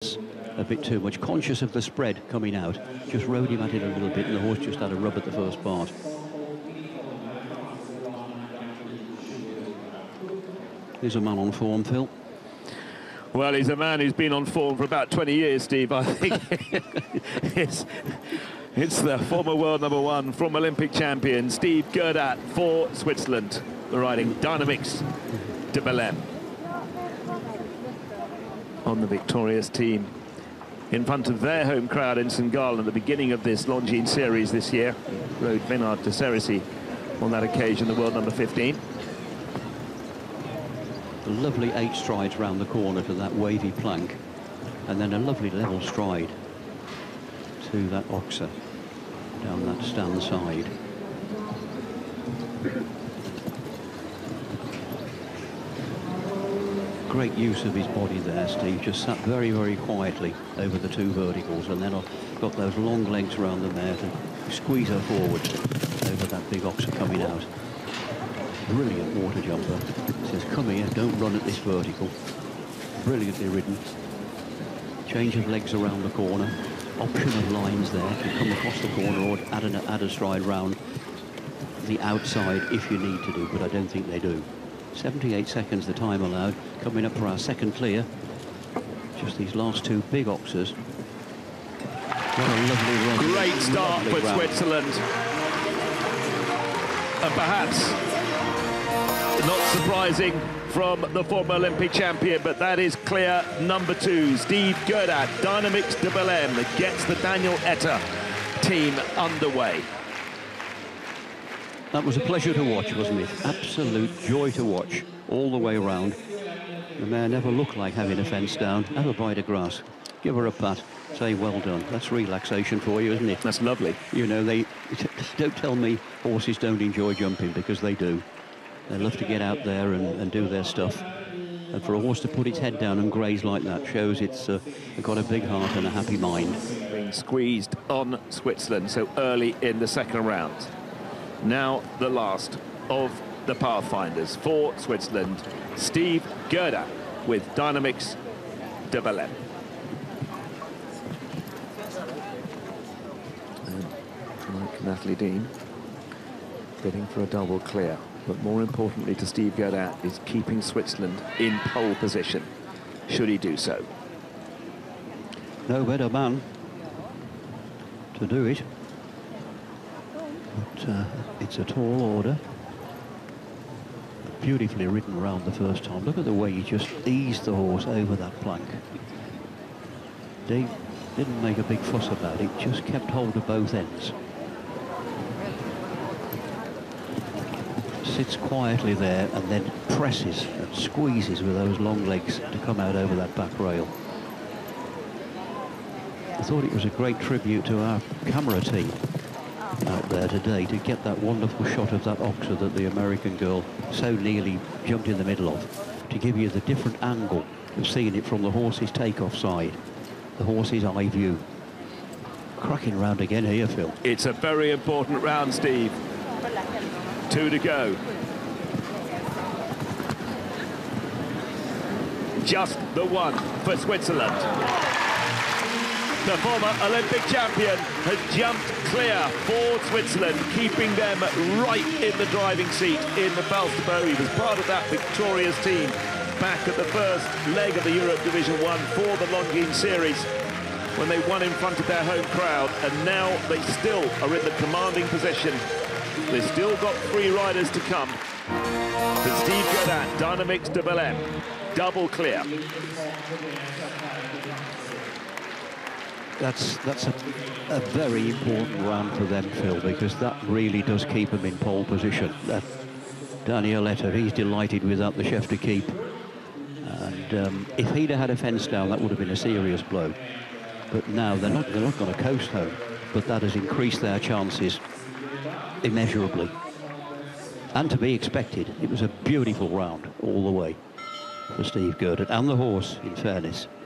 a bit too much, conscious of the spread coming out, just rode him at it a little bit, and the horse just had a rub at the first part. Here's a man on form, Phil. Well, he's a man who's been on form for about 20 years, Steve. I think it's the former world #1, from Olympic champion, Steve Guerdat for Switzerland, riding Dynamix de Belheme on the victorious team in front of their home crowd in St. Gallen at the beginning of this Longines series this year. Rode Vinard de Cerisy on that occasion, the world #15. A lovely 8 strides round the corner to that wavy plank, and then a lovely level stride to that oxer down that stand side. Great use of his body there, Steve. Just sat very, very quietly over the 2 verticals, and then got those long legs around the mare to squeeze her forward over that big oxer coming out. Brilliant water jumper. Says, come here, don't run at this vertical. Brilliantly ridden. Change of legs around the corner. Option of lines there to come across the corner or add a stride round the outside if you need to do, but I don't think they do. 78 seconds the time allowed. Coming up for our second clear. Just these last 2 big oxers. What a lovely run. Great start for Switzerland. And perhaps not surprising from the former Olympic champion, but that is clear #2. Steve Guerdat, Dynamix de Belheme, that gets the Daniel Etta team underway. That was a pleasure to watch, wasn't it? Absolute joy to watch all the way around. The mare never looked like having a fence down. Have a bite of grass, give her a pat, say well done. That's relaxation for you, isn't it? That's lovely. You know, don't tell me horses don't enjoy jumping, because they do. They love to get out there and do their stuff. And for a horse to put its head down and graze like that shows it's got a big heart and a happy mind. Being squeezed on Switzerland so early in the second round. Now the last of the Pathfinders for Switzerland, Steve Guerdat with Dynamix de Belheme. And like Natalie Dean, bidding for a double clear. But more importantly to Steve Guerdat is keeping Switzerland in pole position, should he do so. No better man to do it. But it's a tall order. Beautifully ridden around the first time. Look at the way he just eased the horse over that plank. Dave didn't make a big fuss about it, just kept hold of both ends. Sits quietly there and then presses and squeezes with those long legs to come out over that back rail. I thought it was a great tribute to our camera team out there today to get that wonderful shot of that oxer that the American girl so nearly jumped in the middle of, to give you the different angle of seeing it from the horse's takeoff side, the horse's eye view. Cracking round again here, Phil. It's a very important round, Steve. 2 to go. Just the one for Switzerland. The former Olympic champion has jumped clear for Switzerland, keeping them right in the driving seat in the Falsterbo. He was part of that victorious team back at the first leg of the Europe Division 1 for the Longines series, when they won in front of their home crowd, and now they still are in the commanding position. They've still got 3 riders to come. But Steve Guerdat, Dynamix de Belheme, double clear. That's a very important round for them, Phil, because that really does keep them in pole position. Daniel Etta, he's delighted with that, the chef de keep. And if he'd have had a fence down, that would have been a serious blow. But now they're not going to coast home, but that has increased their chances immeasurably, and to be expected. It was a beautiful round all the way for Steve Guerdat and the horse, in fairness.